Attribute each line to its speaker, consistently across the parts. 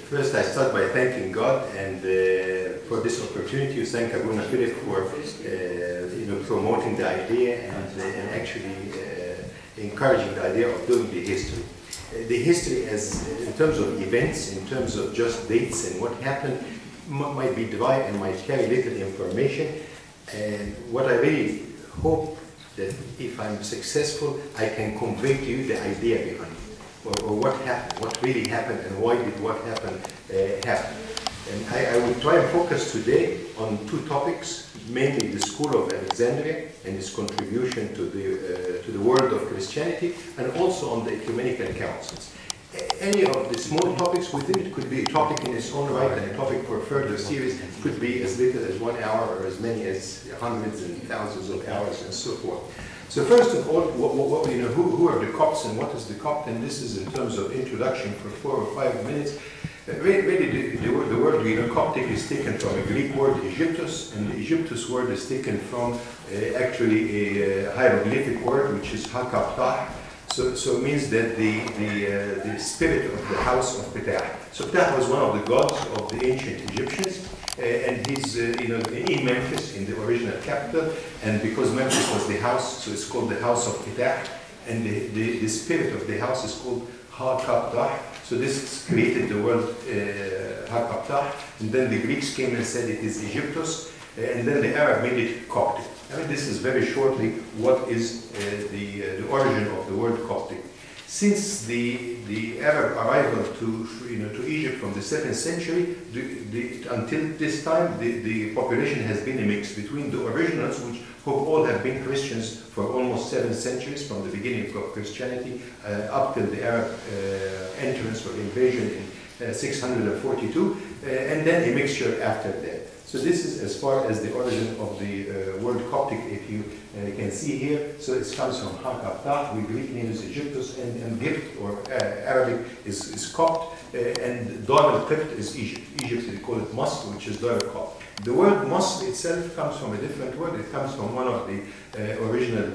Speaker 1: First, I start by thanking God and for this opportunity. You thank Abuna Philip for promoting the idea and actually encouraging the idea of doing the history. The history, as in terms of events, in terms of just dates and what happened, might be dry and might carry little information. And what I really hope that if I'm successful, I can convey to you the idea behind it, or what happened, what really happened, and why did what happened happen. And I will try and focus today on two topics, mainly the School of Alexandria and its contribution to the world of Christianity, and also on the ecumenical councils. Any of the small topics within it could be a topic in its own right, and a topic for a further series could be as little as 1 hour or as many as hundreds and thousands of hours and so forth. So first of all, who are the Copts and what is the Copt? And this is in terms of introduction for 4 or 5 minutes. Really, the word Coptic is taken from a Greek word, Egyptus, and the Egyptus word is taken from actually a hieroglyphic word, which is Hakaptah. So it means that the spirit of the house of Ptah. So Ptah was one of the gods of the ancient Egyptians, and he's in Memphis, in the original capital, and because Memphis was the house, so it's called the house of Ptah, and the spirit of the house is called Hakaptah. So this created the word Hakaptah, and then the Greeks came and said it is Egyptus, and then the Arab made it Coptic. I mean, this is very shortly what is the origin of the word Coptic. Since the Arab arrival to Egypt from the 7th century, until this time, the population has been a mix between the originals, which all have been Christians for almost 7 centuries, from the beginning of Christianity up till the Arab entrance or invasion in 642, and then a mixture after that. So this is as far as the origin of the word Coptic, if you can see here. So it comes from Hakaptah, the Greek name is Egyptus, and Gift, or Arabic, is Copt, and Dar al-Qibt is Egypt. Egypt, they call it Masr, which is Dar al-Qibt. The word Masr itself comes from a different word. It comes from one of the original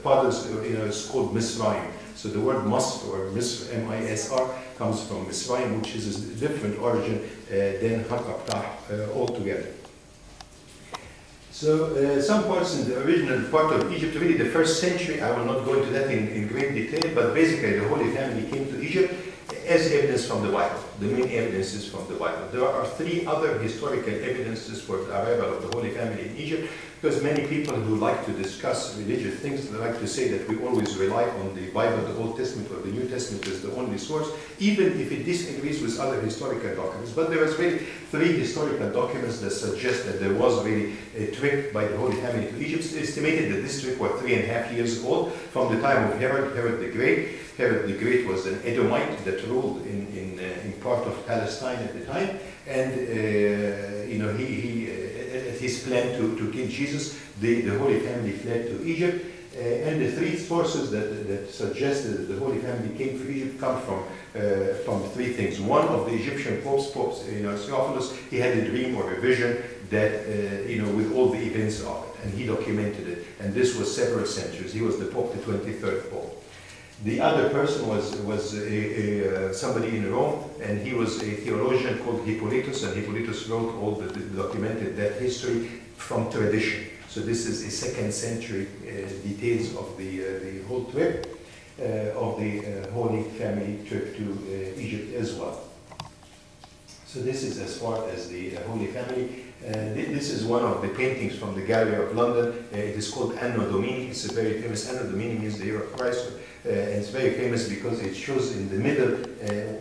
Speaker 1: fathers, it's called Misraim. So the word Masr, or Misr, M-I-S-R, comes from Misraim, which is a different origin than Hakaptah altogether. So some parts in the original part of Egypt, really the 1st century, I will not go into that in great detail, but basically the Holy Family came to Egypt as evidence from the Bible. The main evidence is from the Bible. There are 3 other historical evidences for the arrival of the Holy Family in Egypt, because many people who like to discuss religious things, they like to say that we always rely on the Bible, the Old Testament or the New Testament as the only source, even if it disagrees with other historical documents. But there is really 3 historical documents that suggest that there was really a trip by the Holy Family to Egypt. It's estimated that this trip was 3.5 years old, from the time of Herod the Great. Herod the Great was an Edomite that ruled in part of Palestine at the time, and his plan to kill Jesus, the Holy Family fled to Egypt, and the 3 sources that suggested that the Holy Family came to Egypt come from 3 things. One of the Egyptian popes, Theophilus, he had a dream or a vision that with all the events of it, and he documented it, and this was several centuries. He was the Pope, the 23rd Pope. The other person was somebody in Rome, and he was a theologian called Hippolytus, and Hippolytus wrote all documented that history from tradition. So this is a 2nd century details of the whole trip of the Holy Family trip to Egypt as well. So this is as far as the Holy Family. This is one of the paintings from the Gallery of London. It is called Anno Domini. It's a very famous, Anno Domini means the year of Christ. And it's very famous because it shows in the middle,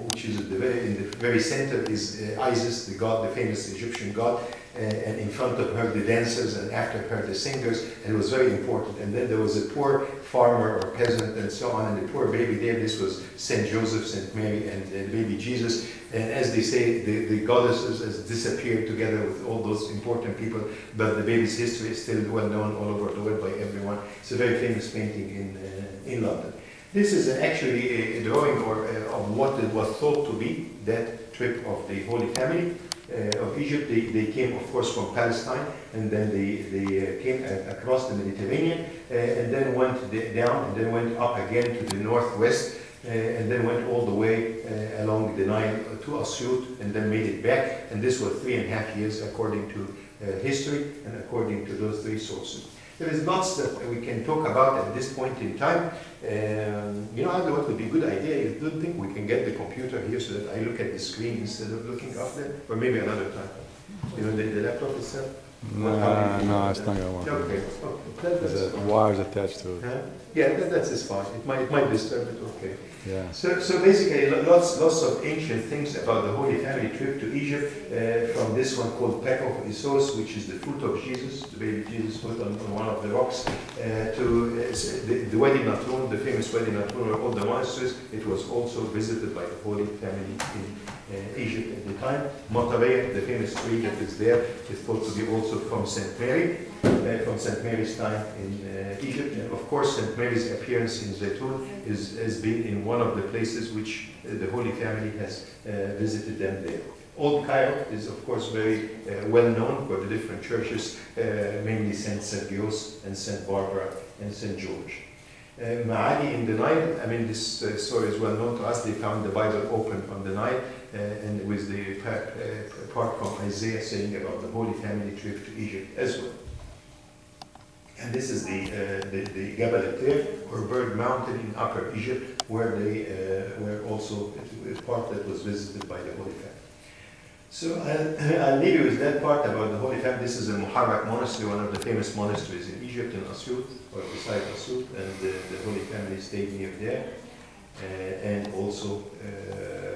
Speaker 1: which is in the very center, is Isis, the god, the famous Egyptian god, and in front of her the dancers, and after her the singers, and it was very important. And then there was a poor farmer or peasant and so on, and the poor baby there. This was Saint Joseph, Saint Mary, and baby Jesus. And as they say, the goddesses has disappeared together with all those important people, but the baby's history is still well known all over the world by everyone. It's a very famous painting in London. This is actually a drawing of what it was thought to be that trip of the Holy Family of Egypt. They came, of course, from Palestine, and then they came across the Mediterranean, and then went down, and then went up again to the northwest, and then went all the way along the Nile to Asyut, and then made it back. And this was 3.5 years according to history and according to those 3 sources. There is lots that we can talk about at this point in time. You know, I thought it would be a good idea. You don't think we can get the computer here so that I look at the screen instead of looking up there? Or maybe another time. You know, the laptop itself?
Speaker 2: No, it's not going to work.
Speaker 1: Okay.
Speaker 2: There's wires attached to it.
Speaker 1: Huh? Yeah, that's just fine. It might disturb it. Okay.
Speaker 2: Yeah.
Speaker 1: So basically, lots of ancient things about the Holy Family trip to Egypt. From this one called Pack of Isos, which is the foot of Jesus, the baby Jesus put on one of the rocks, to the Wadi Natun, the famous Wadi Natun, where all the monasteries. It was also visited by the Holy Family in Egypt at the time. Monterey, the famous tree that is there, is thought to be also from St. Mary, from St. Mary's time in Egypt. And of course, St. Mary's appearance in Zaytun has been in one of the places which the Holy Family has visited them there. Old Cairo is, of course, very well known for the different churches, mainly St. Sergius and St. Barbara and St. George. Ma'ani in the Nile, I mean, this story is well known to us. They found the Bible open on the Nile, and with the part from Isaiah saying about the Holy Family trip to Egypt as well. And this is the Jabal al-Tir, or Bird Mountain in Upper Egypt, where they were also a part that was visited by the Holy Family. So I'll leave you with that part about the Holy Family. This is a Muharrak monastery, one of the famous monasteries in Egypt, in Asyut, or beside Asyut, and the Holy Family stayed near there. And also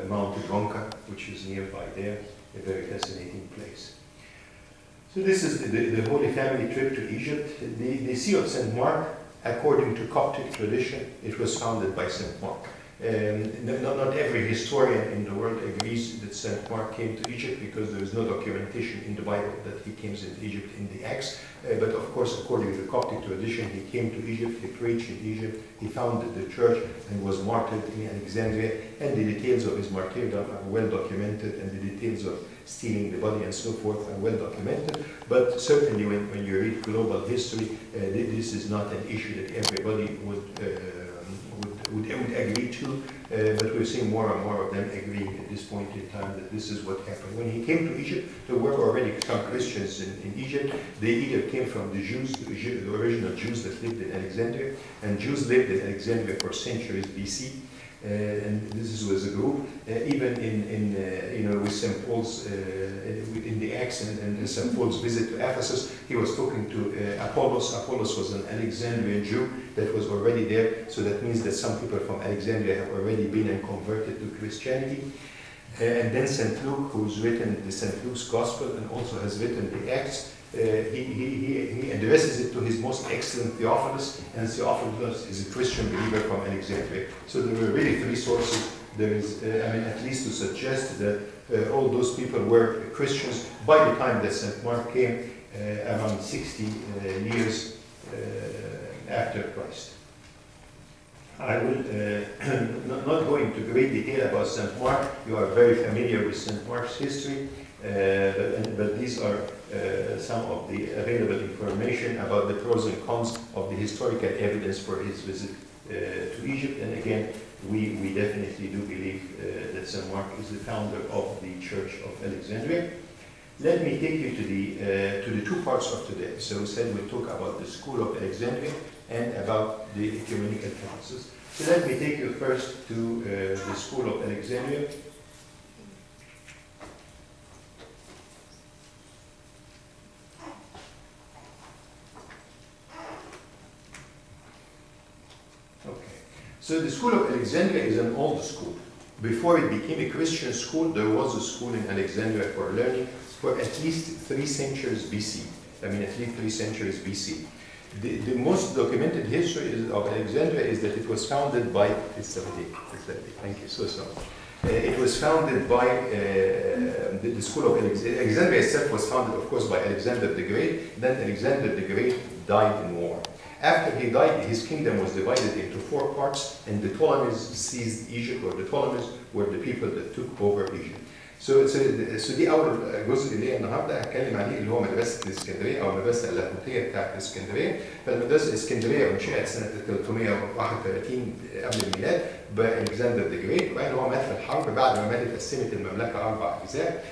Speaker 1: Mount Ronca, which is nearby there, a very fascinating place. So this is the Holy Family trip to Egypt. The See of St. Mark, according to Coptic tradition, it was founded by St. Mark. Not every historian in the world agrees that St. Mark came to Egypt, because there is no documentation in the Bible that he came into Egypt in the Acts. But of course, according to the Coptic tradition, he came to Egypt, he preached in Egypt, he founded the church and was martyred in Alexandria. And the details of his martyrdom are well documented, and the details of stealing the body and so forth are well documented. But certainly when you read global history, this is not an issue that everybody would agree to, but we're seeing more and more of them agreeing at this point in time that this is what happened. When he came to Egypt, there were already some Christians in Egypt. They either came from the Jews, the original Jews that lived in Alexandria, and Jews lived in Alexandria for centuries BC. And this was a group, even with St. Paul's, in the Acts and St. Paul's visit to Ephesus, he was talking to Apollos. Apollos was an Alexandrian Jew that was already there, so that means that some people from Alexandria have already been and converted to Christianity. And then St. Luke, who's written the St. Luke's Gospel and also has written the Acts, he addresses it to his most excellent Theophilus, and Theophilus is a Christian believer from Alexandria. So there were really 3 sources. There is, at least to suggest that all those people were Christians by the time that St. Mark came, around 60 years after Christ. I will not go into great detail about St. Mark. You are very familiar with St. Mark's history, but these are some of the available information about the pros and cons of the historical evidence for his visit to Egypt. And again, we definitely do believe that St. Mark is the founder of the Church of Alexandria. Let me take you to the 2 parts of today. So we said we'll talk about the School of Alexandria and about the ecumenical councils. So let me take you first to the School of Alexandria. Okay. So the School of Alexandria is an old school. Before it became a Christian school, there was a school in Alexandria for learning for at least 3 centuries BC. I mean, at least 3 centuries BC. The most documented history of Alexandria is that it was founded by, thank you, so sorry. It was founded by the School of Alexandria. Alexandria itself was founded, of course, by Alexander the Great. Then Alexander the Great died in war. After he died, his kingdom was divided into 4 parts, and the Ptolemies seized Egypt, or the Ptolemies were the people that took over Egypt. سو دي اول جزء ليا النهارده هتكلم عليه اللي هو مدرسه الاسكندريه او المدرسه اللاهوتيه بتاعت الاسكندريه. فالمدرسه الاسكندريه انشئت سنه 331 قبل الميلاد بالكسندر ذا جريت، وبعدين هو مات في الحرب. بعد ما مات اتقسمت المملكه 4 اجزاء.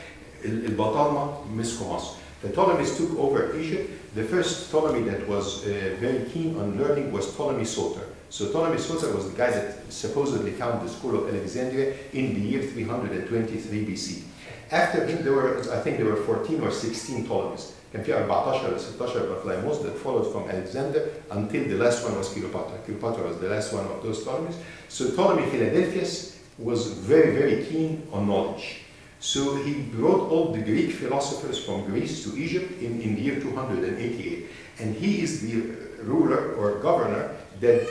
Speaker 1: البطالمه مسكوا مصر. The Ptolemies took over Egypt. The first Ptolemy that was very keen on learning was Ptolemy Soter. So Ptolemy Soter was the guy that supposedly founded the school of Alexandria in the year 323 BC. After him, I think there were 14 or 16 Ptolemies. كان في 14 or 16 Ptolemies that followed from Alexander until the last one was Cleopatra. Cleopatra was the last one of those Ptolemies. So Ptolemy Philadelphus was very, very keen on knowledge. So he brought all the Greek philosophers from Greece to Egypt in the year 288. And he is the ruler or governor that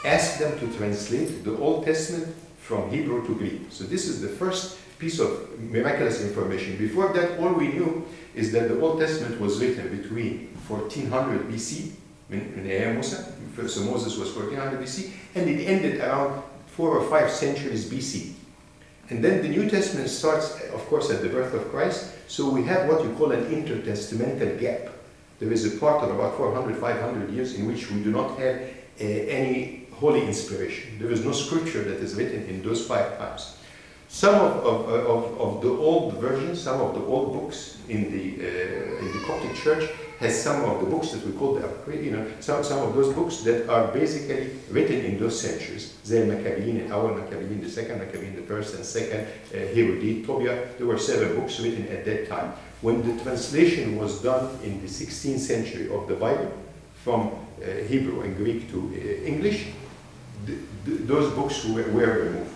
Speaker 1: asked them to translate the Old Testament from Hebrew to Greek. So this is the first piece of miraculous information. Before that, all we knew is that the Old Testament was written between 1400 BC, so Moses was 1400 BC, and it ended around 4 or 5 centuries BC. And then the New Testament starts, of course, at the birth of Christ, so we have what you call an intertestamental gap. There is a part of about 400, 500 years in which we do not have any holy inspiration. There is no scripture that is written in those 5 times. Some of the old versions, some of the old books in the Coptic Church has some of the books that we call some of those books that are basically written in those centuries. زي المكابيين الأول, Maccabean the second, Maccabean the first and second, Herodite, Tobiah. There were 7 books written at that time. When the translation was done in the 16th century of the Bible from Hebrew and Greek to English, those books were removed.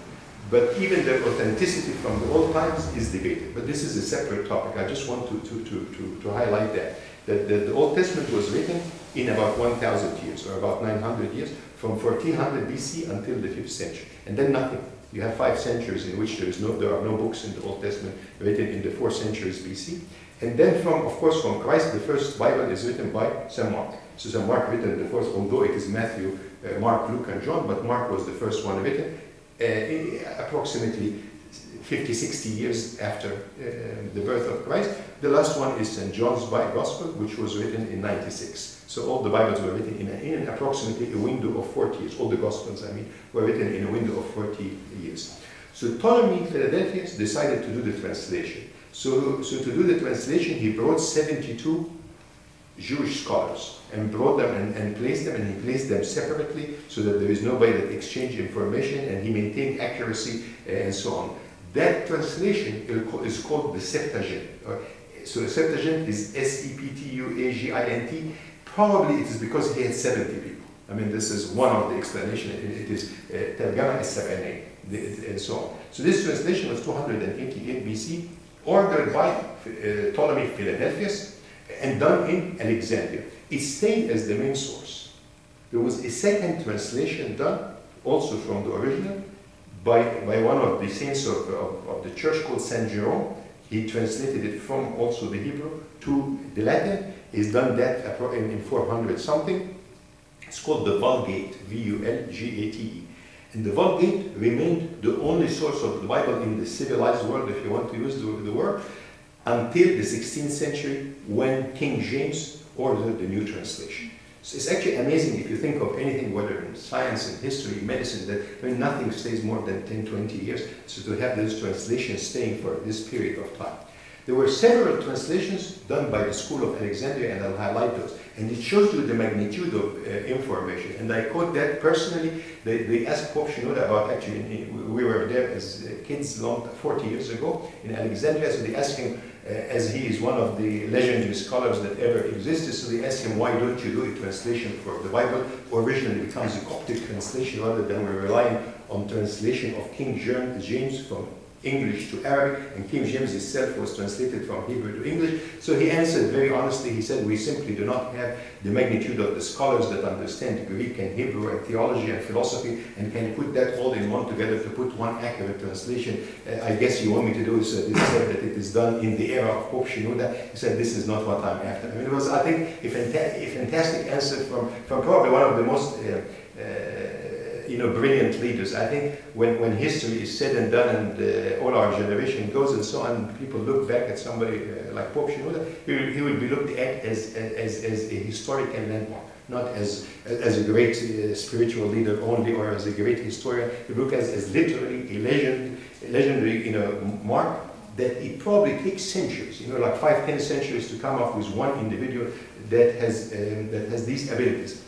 Speaker 1: But even the authenticity from the old times is debated. But this is a separate topic. I just want to highlight that the Old Testament was written in about 1,000 years, or about 900 years, from 1400 BC until the 5th century. And then nothing. You have 5 centuries in which there are no books in the Old Testament written in the 4 centuries BC. And then of course, from Christ, the first Bible is written by St. Mark. So St. Mark written the first, although it is Matthew, Mark, Luke, and John, but Mark was the first one written. Approximately 50, 60 years after the birth of Christ. The last one is St. John's Gospel, which was written in 96. So all the Bibles were written in approximately a window of 40 years. All the Gospels, I mean, were written in a window of 40 years. So Ptolemy Philadelphus decided to do the translation. So to do the translation, he brought 72 Jewish scholars and brought them and placed them, and he placed them separately so that there is nobody that exchanged information, and he maintained accuracy and so on. That translation is called the Septuagint. So the Septuagint is Septuagint. Probably it is because he had 70 people. I mean, this is one of the explanations. It is Tergama al-Sab'anayn and so on. So this translation was 288 BC, ordered by Ptolemy Philadelphus, and done in Alexandria. It stayed as the main source. There was a second translation done, also from the original, by one of the saints of the church called Saint Jerome. He translated it from also the Hebrew to the Latin. He's done that in 400 something. It's called the Vulgate, Vulgate. And the Vulgate remained the only source of the Bible in the civilized world, if you want to use the word, until the 16th century, when King James ordered the new translation. So it's actually amazing if you think of anything, whether in science and history, medicine, that nothing stays more than 10, 20 years. So to have this translation staying for this period of time. There were several translations done by the School of Alexandria, and I'll highlight those. And it shows you the magnitude of information. And I quote that personally. They asked Pope Shenouda about, actually, we were there as kids 40 years ago in Alexandria, so they asked him, as he is one of the legendary scholars that ever existed, so they asked him, why don't you do a translation for the Bible? Originally it becomes a Coptic translation rather than we're relying on translation of King James from English to Arabic, and King James itself was translated from Hebrew to English. So he answered very honestly, he said, we simply do not have the magnitude of the scholars that understand Greek and Hebrew and theology and philosophy and can put that all in one together to put one accurate translation. I guess you want me to do is he said that it is done in the era of Pope Shenouda. He said, this is not what I'm after. I mean, it was, I think, a fantastic answer from probably one of the most brilliant leaders. I think when history is said and done and all our generation goes and so on, people look back at somebody like Pope Shenouda, he will be looked at as a historical landmark, not as a great spiritual leader only or as a great historian. He look as literally a legendary mark that it probably takes centuries, like 5-10 centuries to come up with one individual that has these abilities.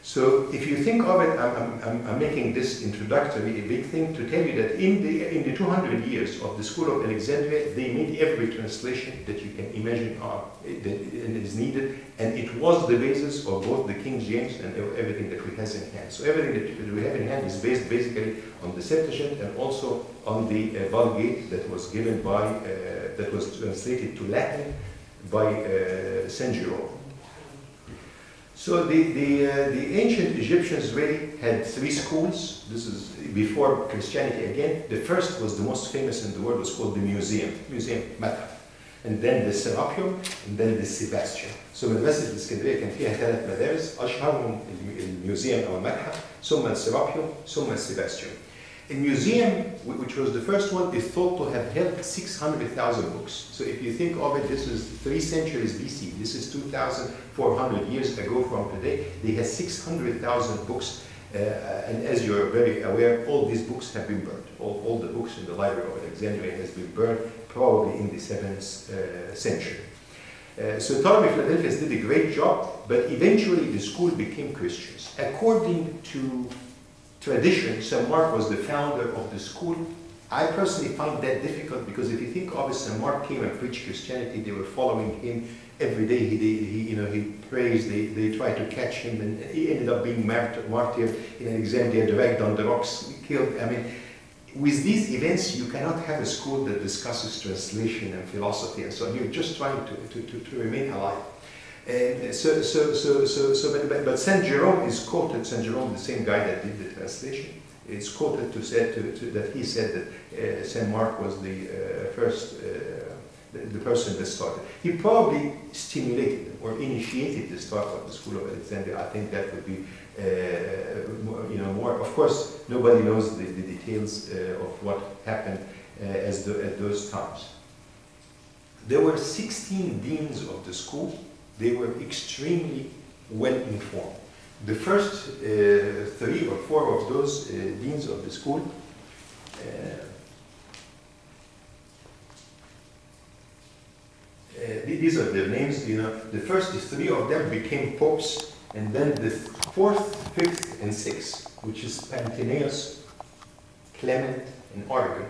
Speaker 1: So if you think of it, I'm making this introductory, a big thing to tell you that in the 200 years of the School of Alexandria, they made every translation that you can imagine that is needed, and it was the basis of both the King James and everything that we have in hand. So everything that we have in hand is based basically on the Septuagint and also on the Vulgate that was given by, that was translated to Latin by Saint Jerome. So the ancient Egyptians really had 3 schools. This is before Christianity again. The first was the most famous in the world, was called the Museum متحف. And then the Serapeum, and then the Sebastian. So مدرسة الإسكندرية كان فيها 3 مدارس، أشهرهم الميوزيوم أو المتحف، ثم السيرابيوم، ثم السيباستيان. The museum, which was the first one, is thought to have held 600,000 books. So if you think of it, this is 3 centuries BC. This is 2,400 years ago from today. They had 600,000 books. And as you're very aware, all these books have been burned. All the books in the Library of Alexandria has been burned, probably in the 7th century. So Ptolemy Philadelphus did a great job, but eventually the school became Christians. According to tradition, St. Mark was the founder of the school. I personally find that difficult because if you think of it, St. Mark came and preached Christianity. They were following him every day. He prays. They tried to catch him, and he ended up being martyred in Alexandria, dragged on the rocks, killed. I mean, with these events, you cannot have a school that discusses translation and philosophy and so on. You're just trying to remain alive. But Saint Jerome is quoted, Saint Jerome, the same guy that did the translation, is quoted that he said that Saint Mark was the first, the person that started. He probably stimulated or initiated the start of the School of Alexandria. I think that would be, more. Of course, nobody knows the details of what happened at those times. There were 16 deans of the school. They were extremely well informed. The first 3 or 4 of those deans of the school these are their names. The first 3 of them became popes, and then the 4th, 5th, and 6th, which is Pantaleon, Clement, and Origen,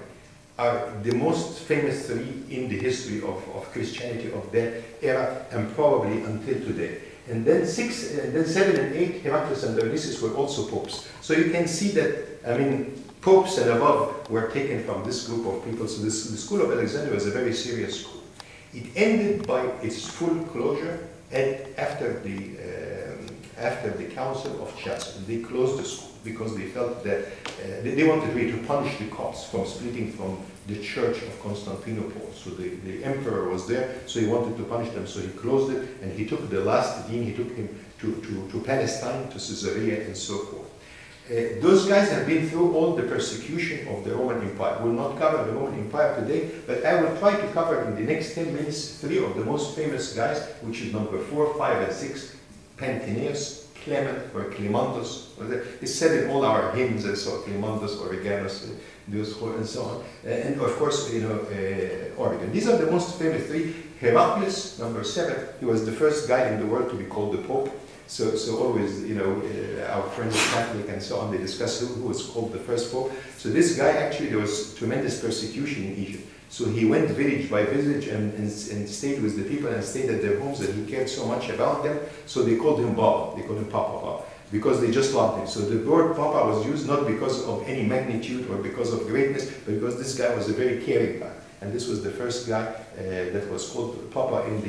Speaker 1: are the most famous 3 in the history of Christianity of that era, and probably until today. And then 7 and 8, Heraclius and Dionysius were also popes. So you can see that, popes and above were taken from this group of people. So the School of Alexandria was a very serious school. It ended by its full closure after the Council of Chalcedon. They closed the school because they felt that they wanted really to punish the Copts from splitting from the Church of Constantinople. So the emperor was there, so he wanted to punish them, so he closed it, and he took the last dean, he took him to Palestine, to Caesarea, and so forth. Those guys have been through all the persecution of the Roman Empire. We'll not cover the Roman Empire today, but I will try to cover in the next 10 minutes 3 of the most famous guys, which is number 4, 5, and 6, Pantaleon, Clement, or Clementus. It's said in all our hymns, and so Clementus, Origanus, and so on. And of course, Origen. These are the most famous 3. Heraclius, number 7, he was the first guy in the world to be called the Pope. So always, our friends Catholic and so on, they discuss who was called the first Pope. So this guy, actually, there was tremendous persecution in Egypt. So he went village by village and stayed with the people and stayed at their homes, and he cared so much about them. So they called him Baba. They called him Papa, because they just loved him. So the word Papa was used not because of any magnitude or because of greatness, but because this guy was a very caring guy. And this was the first guy that was called Papa in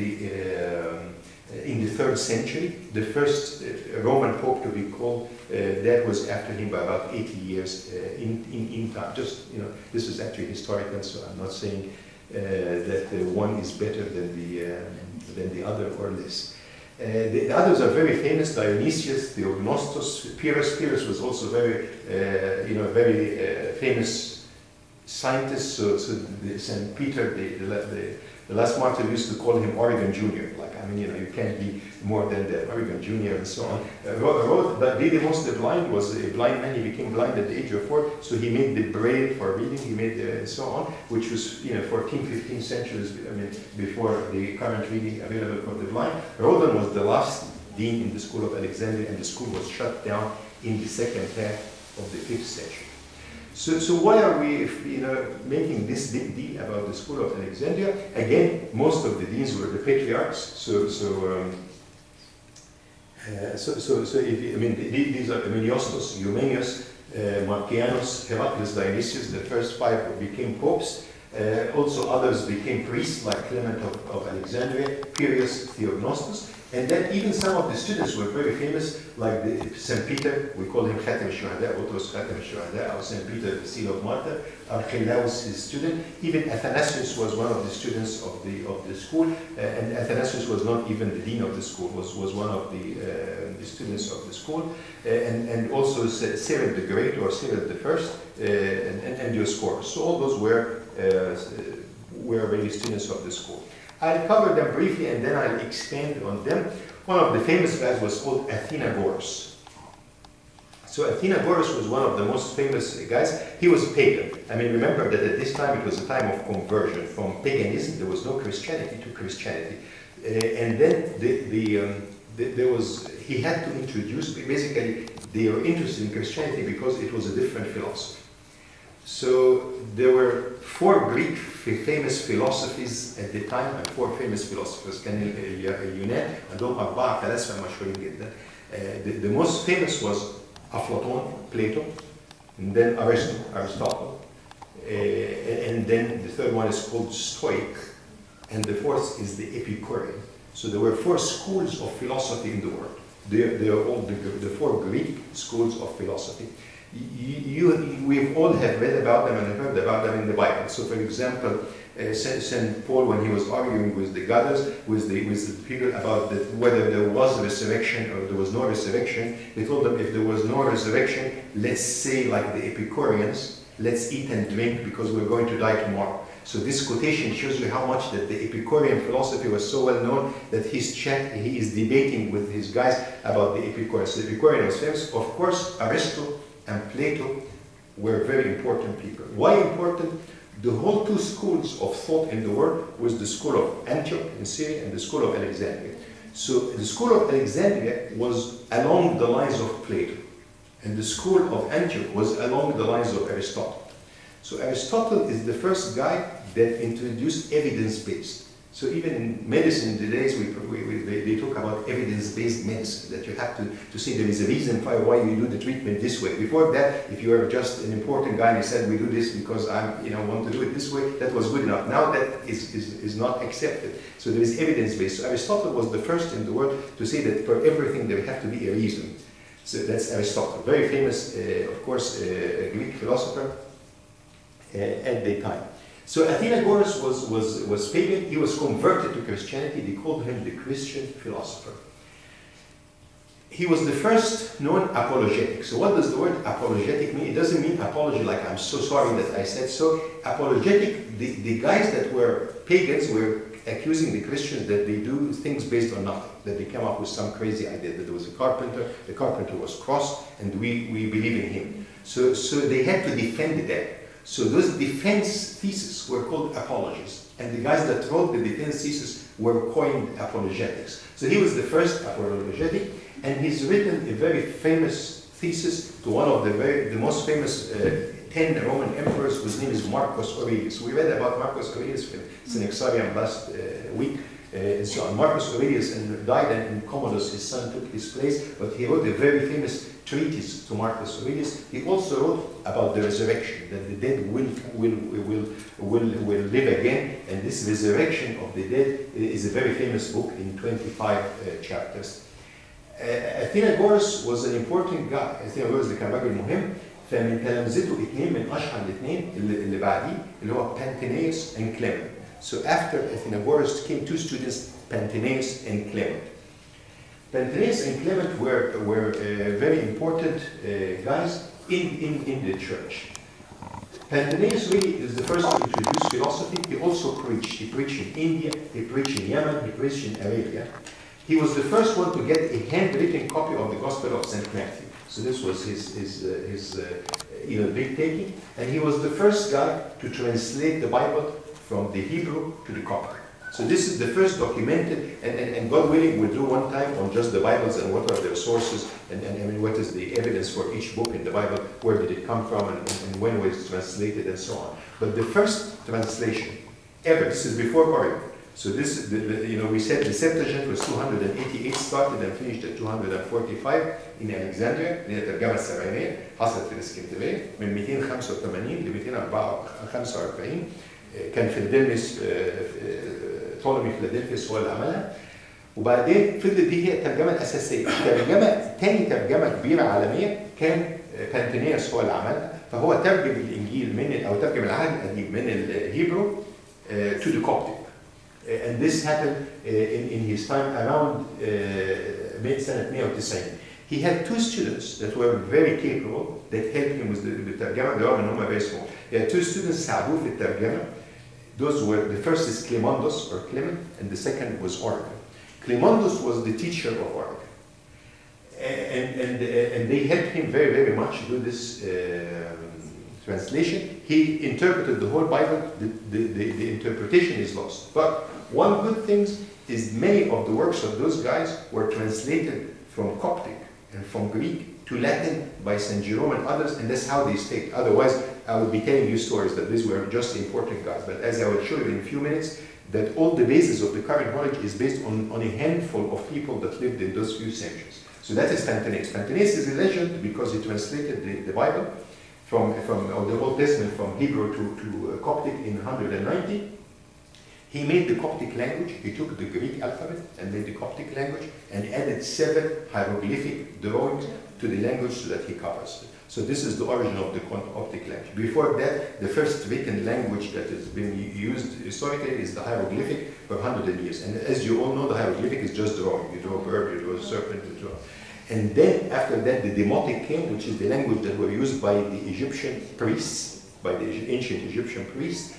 Speaker 1: the 3rd century. The first Roman Pope to be called that was after him by about 80 years in time. Just, this is actually historical, so I'm not saying that one is better than the other or less. The others are very famous: Dionysius, Theognostus, Pyrrhus. Pyrrhus was also very, very famous scientist. So Saint Peter, the last martyr, used to call him Oregon Junior. Like, I mean, you can't be more than the Oregon Junior and so on. But Didymus the blind was a blind man. He became blind at the age of 4. So he made the braille for reading. He made and so on, which was 14th, 15th centuries. I mean, before the current reading available for the blind. Rodin was the last dean in the school of Alexandria, and the school was shut down in the second half of the 5th century. So why are we, making this big deal about the school of Alexandria? Again, most of the deans were the patriarchs. These are Emiliostos, Eumenius, Marcianus, Heraclius, Dionysius. The first 5 became popes. Also others became priests, like Clement of Alexandria, Pyrrhus, Theognostus. And then even some of the students were very famous, like St. Peter. We call him Khatem al-Shuhada, Botros Khatem al-Shuhada, or St. Peter, the seal of martyr. Archelaus, his student. Even Athanasius was one of the students of the school, and Athanasius was not even the dean of the school, was one of the students of the school. And also Cyril the Great, or Cyril the First, and Dioscorus. So all those were really students of the school. I'll cover them briefly and then I'll expand on them. One of the famous guys was called Athenagoras. So Athenagoras was one of the most famous guys. He was a pagan. I mean, remember that at this time it was a time of conversion from paganism. There was no Christianity to Christianity. And then he had to introduce, basically they were interested in Christianity because it was a different philosophy. So there were 4 Greek famous philosophies at the time, and 4 famous philosophers. كان اليونان عندهم 4 فلاسفة مشهورين جدا. The most famous was Aflaton, Plato, and then Aristotle, and then the third one is called Stoic, and the 4th is the Epicurean. So there were 4 schools of philosophy in the world. They are all the 4 Greek schools of philosophy. We all have read about them and heard about them in the Bible. So, for example, St. Paul, when he was arguing with the goddess, with the people about whether there was a resurrection or there was no resurrection, they told them if there was no resurrection, let's say like the Epicureans, let's eat and drink because we're going to die tomorrow. So this quotation shows you how much that the Epicurean philosophy was so well known that he is debating with his guys about the Epicureans. The Epicurean was famous. Of course, Aristotle and Plato were very important people. Why important? The whole 2 schools of thought in the world was the school of Antioch in Syria and the school of Alexandria. So the school of Alexandria was along the lines of Plato, and the school of Antioch was along the lines of Aristotle. So Aristotle is the first guy that introduced evidence-based. So even in medicine today's, they talk about evidence-based medicine, that you have to say there is a reason why you do the treatment this way. Before that, if you were just an important guy and you said, we do this because I want to do it this way, that was good enough. Now that is not accepted. So there is evidence-based. So Aristotle was the first in the world to say that for everything there have to be a reason. So that's Aristotle, very famous, of course, Greek philosopher at the time. So Athenagoras was pagan. He was converted to Christianity. They called him the Christian philosopher. He was the first known apologetic. So what does the word apologetic mean? It doesn't mean apology like I'm so sorry that I said so. Apologetic, the guys that were pagans were accusing the Christians that they do things based on nothing, that they come up with some crazy idea, that there was a carpenter, the carpenter was crossed, and we believe in him. So they had to defend that. So those defense theses were called apologies, and the guys that wrote the defense thesis were coined apologetics. So he was the first apologetic, and he's written a very famous thesis to one of the most famous 10 Roman emperors, whose name is Marcus Aurelius. We read about Marcus Aurelius in Synaxarium last week. So Marcus Aurelius died, and Commodus, his son, took his place, but he wrote a very famous treatise to Marcus Aurelius. He also wrote about the resurrection, that the dead will live again, and this resurrection of the dead is a very famous book in 25 chapters. Athenagoras was an important guy. Athenagoras ده كان راجل مهم. فمن تلامذته 2 من اشهر الاثنين اللي بعديه اللي هو Pantaeus and Clement. So after Athenagoras came 2 students, Pantaeus and Clement. Pantaenus and Clement were very important guys in the church. Pantaenus really is the first to introduce philosophy. He also preached. He preached in India, he preached in Yemen, he preached in Arabia. He was the first one to get a handwritten copy of the Gospel of St. Matthew. So this was his big taking. And he was the first guy to translate the Bible from the Hebrew to the Coptic. So this is the first documented, and God willing, we'll do one time on just the Bibles and what are their sources, and I mean, what is the evidence for each book in the Bible, where did it come from, and when was it translated, and so on. But the first translation ever, this is before Origen. So this, we said the Septuagint was 288, started and finished at 245 in Alexandria. اللي هي الترجمة السبعينية حصلت في الإسكندرية من 285 ل 245. كان فيلادلفيس طولمي فيلادلفيس هو اللي عملها. وبعدين فضلت دي هي الترجمة الأساسية. تاني ترجمة كبيرة عالمية كان بانتينيوس هو اللي عملها. فهو ترجم الإنجيل أو ترجم العهد القديم من الهيبرو to the Coptic. And this happened in his time around سنة 190. He had two students that were very capable that helped him with the ترجمة برغم ان هم very small. He had two students ساعدوه في الترجمة. Those were, the first is Clemondos or Clement, and the second was Origen. Clemondos was the teacher of Origen. And they helped him very, very much do this translation. He interpreted the whole Bible. The interpretation is lost. But one good thing is many of the works of those guys were translated from Coptic and from Greek to Latin by St. Jerome and others, and that's how they stayed. Otherwise, I would be telling you stories that these were just important guys. But as I will show you in a few minutes, that all the basis of the current knowledge is based on a handful of people that lived in those few centuries. So that is Pantaenus. Pantaenus is a legend because he translated the Bible or the Old Testament from Hebrew to Coptic in 190. He made the Coptic language. He took the Greek alphabet and made the Coptic language and added 7 hieroglyphic drawings to the language so that he covers it. So this is the origin of the Coptic language. Before that, the first written language that has been used historically is the hieroglyphic for 100 years. And as you all know, the hieroglyphic is just drawing. You draw a bird, you draw a serpent, you draw. And then after that, the Demotic came, which is the language that were used by the Egyptian priests, by the ancient Egyptian priests.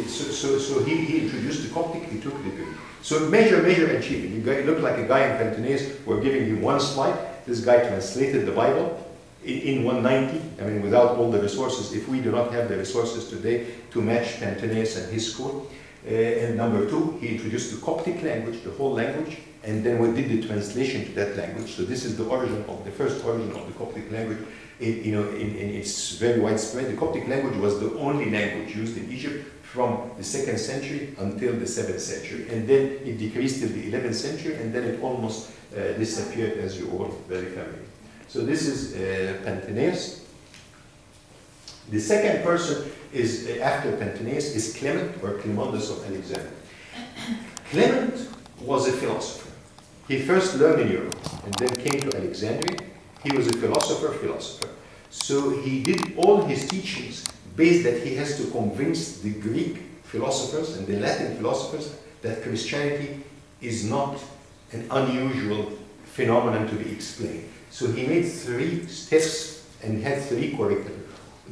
Speaker 1: So he introduced the Coptic, he took the Greek. So measure achievement. You look like a guy in Pantaenus. We're giving him one slide. This guy translated the Bible in 190. I mean, without all the resources, if we do not have the resources today to match Pantaenus and his school. And number 2, he introduced the Coptic language, the whole language, and then we did the translation to that language. So this is the first origin of the Coptic language. It's very widespread. The Coptic language was the only language used in Egypt from the 2nd century until the 7th century. And then it decreased till the 11th century, and then it almost disappeared, as you all very familiar. So this is Pantaenus. The second person is, after Pantaenus, is Clement or Clemondos of Alexandria. Clement was a philosopher. He first learned in Europe and then came to Alexandria. He was a philosopher. So he did all his teachings based that he has to convince the Greek philosophers and the Latin philosophers that Christianity is not an unusual phenomenon to be explained. So he made 3 steps and had 3 curricula.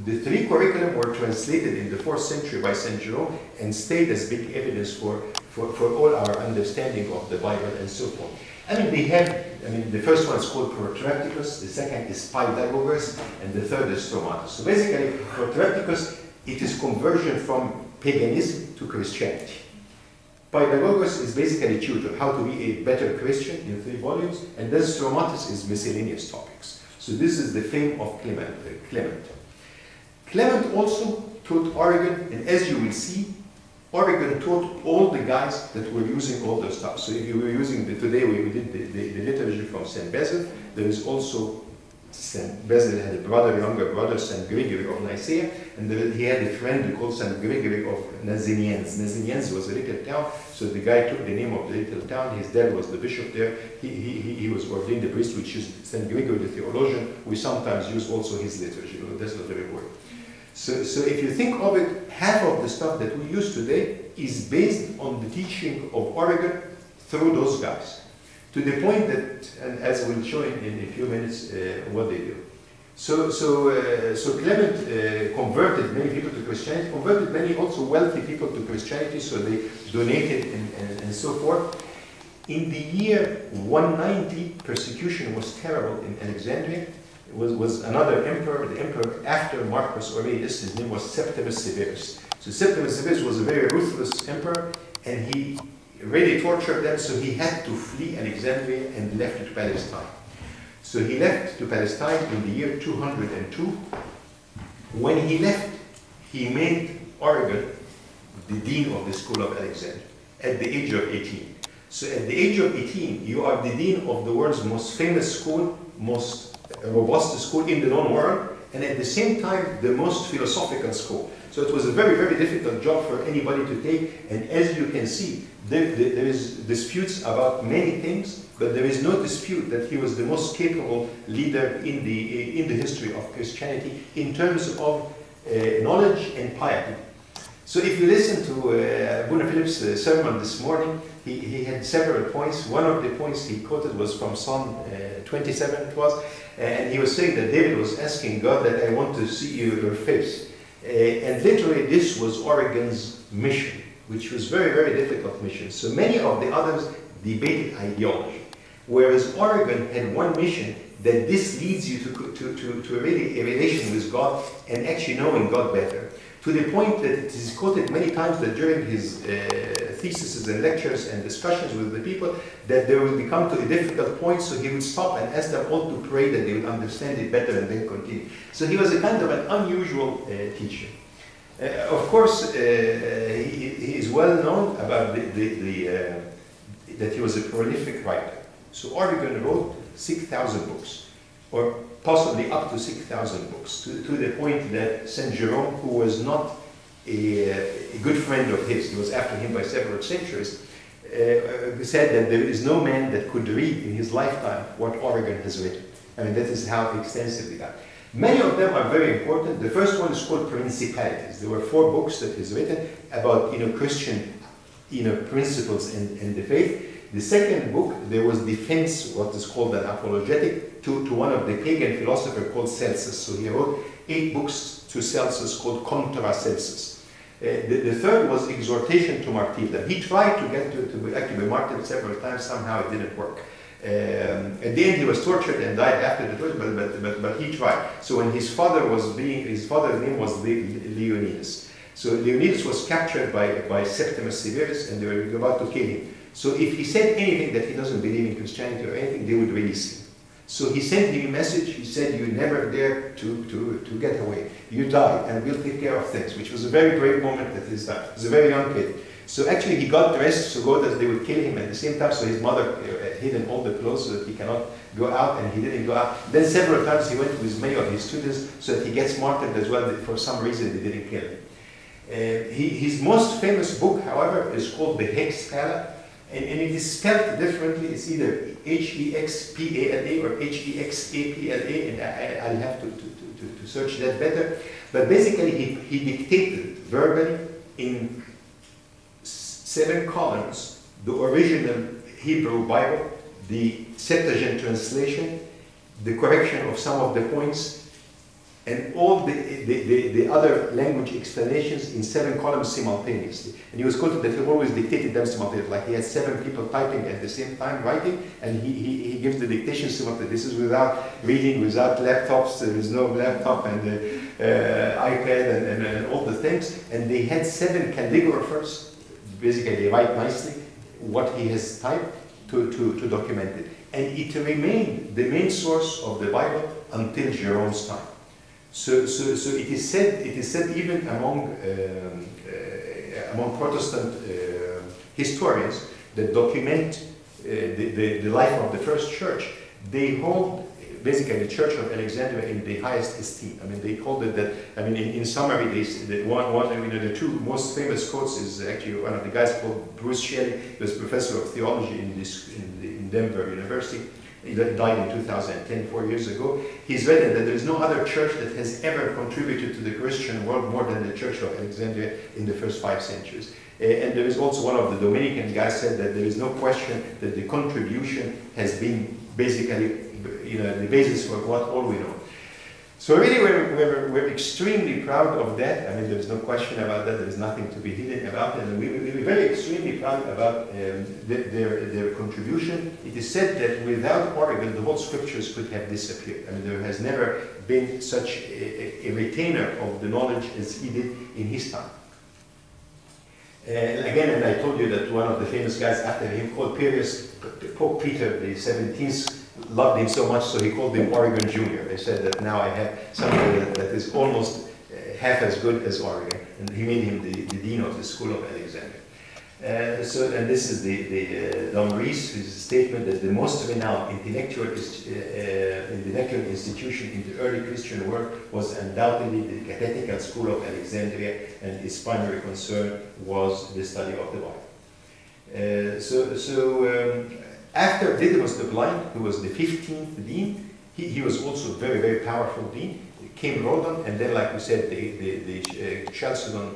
Speaker 1: The 3 curriculum were translated in the 4th century by St. Jerome and stayed as big evidence for all our understanding of the Bible and so forth. The first one is called Protracticus, the second is Pythagoras, and the third is Stromatus. So basically, Protracticus, it is conversion from paganism to Christianity. Pythagoras is basically tutor, how to be a better Christian in 3 volumes, and then Stromatus is miscellaneous topics. So this is the fame of Clement. Clement also taught Origen, and as you will see, Origen taught all the guys that were using all the stuff. So if you were using today we did the liturgy from St. Basil, there is also St. Basil had a younger brother, St. Gregory of Nicaea, and he had a friend called St. Gregory of Nazianzus. Nazianzus was a little town, so the guy took the name of the little town. His dad was the bishop there. He was ordained a priest, which is St. Gregory the theologian. We sometimes use also his liturgy. That's not very important. So if you think of it, half of the stuff that we use today is based on the teaching of Origen through those guys. To the point that, and as we'll show in a few minutes, what they do. So Clement converted many people to Christianity, converted many also wealthy people to Christianity, so they donated and so forth. In the year 190, persecution was terrible in Alexandria. It was another emperor, the emperor after Marcus Aurelius. His name was Septimus Severus. So Septimus Severus was a very ruthless emperor, and he really tortured them, so he had to flee Alexandria and left to Palestine. So he left to Palestine in the year 202. When he left, he made Origen the dean of the school of Alexandria at the age of 18. So at the age of 18, you are the dean of the world's most famous school, most robust school in the known world, and at the same time, the most philosophical school. So it was a very, very difficult job for anybody to take, and as you can see, there is disputes about many things, but there is no dispute that he was the most capable leader in the history of Christianity in terms of knowledge and piety. So if you listen to Abuna Philip's sermon this morning, he had several points. One of the points he quoted was from Psalm 27 it was, and he was saying that David was asking God that I want to see your face. And literally this was Origen's mission, which was very, very difficult mission. So many of the others debated ideology, whereas Origen had one mission, that this leads you to really a relation with God and actually knowing God better. To the point that it is quoted many times that during his theses and lectures and discussions with the people, that they would become to a difficult point, so he would stop and ask them all to pray that they would understand it better and then continue. So he was a kind of an unusual teacher. Of course, he is well known about that he was a prolific writer. So Origen wrote 6,000 books, or possibly up to 6,000 books, to the point that Saint Jerome, who was not a good friend of his, he was after him by several centuries, said that there is no man that could read in his lifetime what Origen has written. I mean, that is how extensive they got. Many of them are very important. The first one is called Principalities. There were 4 books that he's written about, Christian, principles and the faith. The second book, there was defense, what is called an apologetic, to one of the pagan philosophers called Celsus. So he wrote 8 books to Celsus called Contra Celsus. The third was exhortation to martyrdom. He tried to get to actually be martyred several times. Somehow it didn't work. At the end, he was tortured and died after the torture, but he tried. So when his father's name was Leonidas. So Leonidas was captured by Septimus Severus, and they were about to kill him. So if he said anything that he doesn't believe in Christianity or anything, they would release him. So he sent him a message. He said, "You never dare to get away. You die, and we'll take care of things," which was a very brave moment at his time. He was a very young kid. So actually he got dressed so that they would kill him at the same time. So his mother hid him all the clothes so that he cannot go out, and he didn't go out. Then several times he went with many of his students so that he gets martyred as well. For some reason they didn't kill him. His most famous book, however, is called the Hexpala. And it is spelled differently. It's either Hexpala or Hexapla, and I'll have to search that better. But basically, he dictated verbally in 7 columns the original Hebrew Bible, the Septuagint translation, the correction of some of the points, and all the other language explanations in 7 columns simultaneously. And he was quoted that he always dictated them simultaneously, like he had 7 people typing at the same time, writing, and he gives the dictation simultaneously. This is without reading, without laptops. There is no laptop and iPad and all the things. And they had 7 calligraphers. Basically, they write nicely what he has typed to document it. And it remained the main source of the Bible until Jerome's time. So it is said even among Protestant historians that document the life of the first church, they hold basically the Church of Alexandria in the highest esteem. I mean, they hold it that. I mean, in summary, the 2 most famous quotes is actually one of the guys called Bruce Shelley, who was professor of theology in Denver University. he died in 2010, 4 years ago. He's written that there is no other church that has ever contributed to the Christian world more than the Church of Alexandria in the first 5 centuries. And there is also one of the Dominican guys said that there is no question that the contribution has been basically, the basis for what all we know. So really we're extremely proud of that. I mean, there's no question about that. There's nothing to be hidden about it. And we're very extremely proud about their contribution. It is said that without Origen, the whole scriptures could have disappeared. I mean, there has never been such a retainer of the knowledge as he did in his time. Again, and I told you that one of the famous guys after him called Pius, Pope Peter the 17th, loved him so much, so he called him Origen Jr. They said that now I have somebody that is almost half as good as Origen, and he made him the dean of the School of Alexandria. And this is the Don Rizk, his statement that the most renowned intellectual institution in the early Christian world was undoubtedly the Catechetical School of Alexandria, and its primary concern was the study of the Bible. After Didymus the Blind, who was the 15th dean, he was also very, very powerful dean. Came Rodan, and then, like we said, the Chalcedon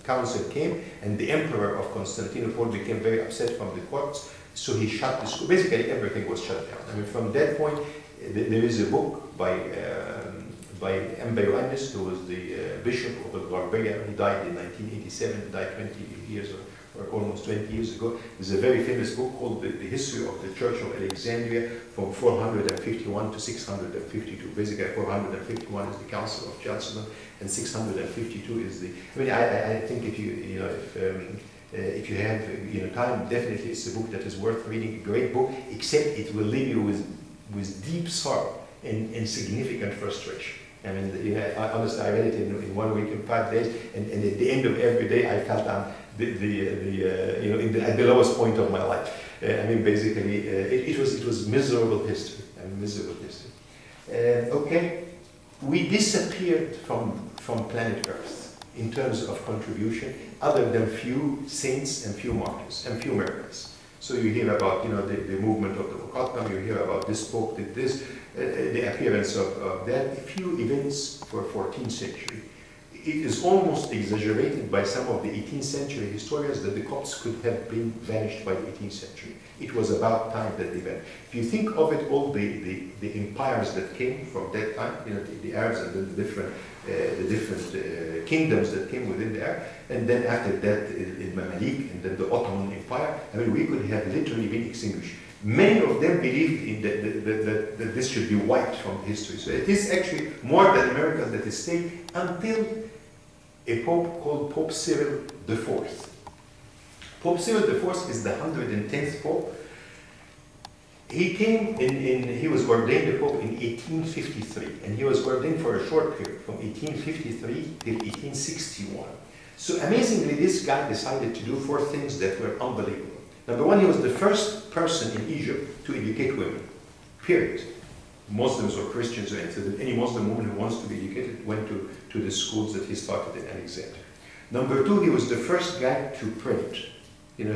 Speaker 1: Council came, and the Emperor of Constantinople became very upset from the courts, so he shut the school. Basically, everything was shut down. I mean, from that point, there is a book by Ambrosius, who was the bishop of Glarbia. He died in 1987, he died 20 years or almost 20 years ago. There's a very famous book called the History of the Church of Alexandria from 451 to 652. Basically, 451 is the Council of Chalcedon, and 652 is the. I mean, I think if if you have time, definitely it's a book that is worth reading. A great book, except it will leave you with deep sorrow and significant frustration. I mean, honestly, I read it in 1 week, in 5 days, and at the end of every day, I felt I'm at the lowest point of my life. I mean, basically, it was miserable history. I mean, miserable history. Okay, we disappeared from planet Earth in terms of contribution, other than few saints and few martyrs and few miracles. So you hear about the movement of the Coptic, you hear about this Pope did this, the appearance of that. A few events for 14th century. It is almost exaggerated by some of the 18th century historians that the Copts could have been vanished by the 18th century. It was about time that they vanished. If you think of it, all the empires that came from that time, the Arabs and then the different kingdoms that came within there, and then after that, the Mamalik and then the Ottoman Empire. I mean, we could have literally been extinguished. Many of them believed in that this should be wiped from history. So it is actually more than a miracle that it stayed until a pope called Pope Cyril IV. Pope Cyril IV is the 110th pope. He came he was ordained a pope in 1853, and he was ordained for a short period, from 1853 till 1861. So amazingly, this guy decided to do 4 things that were unbelievable. Number 1, he was the first person in Egypt to educate women, period. Muslims or Christians or anything. Any Muslim woman who wants to be educated went to the schools that he started in Alexandria. Number 2, he was the first guy to print,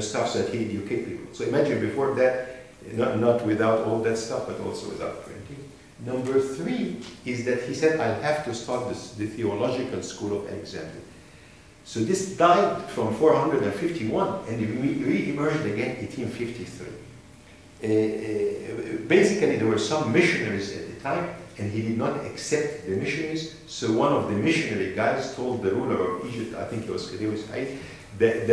Speaker 1: stuff that he educated people. So imagine before that, not without all that stuff, but also without printing. Number 3 is that he said, I'll have to start the theological school of Alexandria. So this died from 451 and re-emerged again in 1853. Basically, there were some missionaries at the time, and he did not accept the missionaries. So one of the missionary guys told the ruler of Egypt, I think it was Khedive that